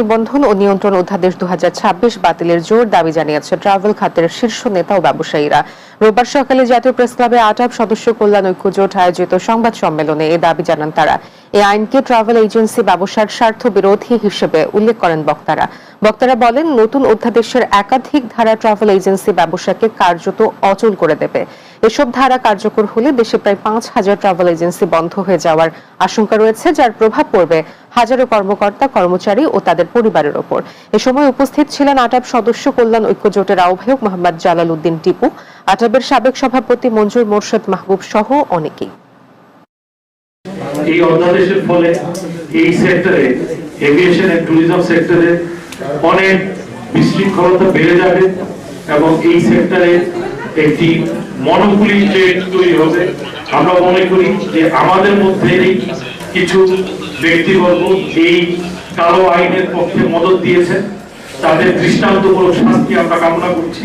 নিবন্ধন ও নিয়ন্ত্রণ অধ্যাদেশ 2026 বাতিলের জোর দাবি জানিয়েছে ট্রাভেল খাতের শীর্ষ নেতা ও ব্যবসায়ীরা। রোববার সকালে জাতীয় প্রেসক্লাবে আটাব সদস্য কল্যাণ ঐক্য জোট আয়োজিত সংবাদ সম্মেলনে এ দাবি জানান তারা। এই আইনকে ট্রাভেল এজেন্সি ব্যবসার স্বার্থ বিরোধী হিসেবে উল্লেখ করেন বক্তারা বলেন, নতুন অধ্যাদেশের একাধিক ধারা ট্রাভেল এজেন্সি ব্যবসাকে কার্যত অচল করে দেবে। এসব ধারা কার্যকর হলে দেশে প্রায় 5,000 ট্রাভেল এজেন্সি বন্ধ হয়ে যাওয়ার আশঙ্কা রয়েছে, যার প্রভাব পড়বে হাজারো কর্মকর্তা, কর্মচারী ও তাদের পরিবারের ওপর। এ সময় উপস্থিত ছিলেন আটাব সদস্য কল্যাণ ঐক্য জোটের আহ্বায়ক মোহাম্মদ জালাল উদ্দিন টিপু, আটাবের সাবেক সভাপতি মঞ্জুর মোর্শেদ মাহবুব সহ অনেকেই। এই অধ্যাদেশের ফলে এই সেক্টরে, এভিয়েশন এন্ড ট্যুরিজম সেক্টরে অনেক বিশৃঙ্খলতা বেড়ে যাবে এবং এই সেক্টরে একটি মনোপলি ট্রেড তৈরি হবে। আমরা মনে করি যে আমাদের মধ্যে কিছু ব্যক্তিবর্গ এই কালো আইনের পক্ষে মদত দিয়েছেন, তাদের দৃষ্টান্তমূলক শাস্তি আমরা কামনা করছি।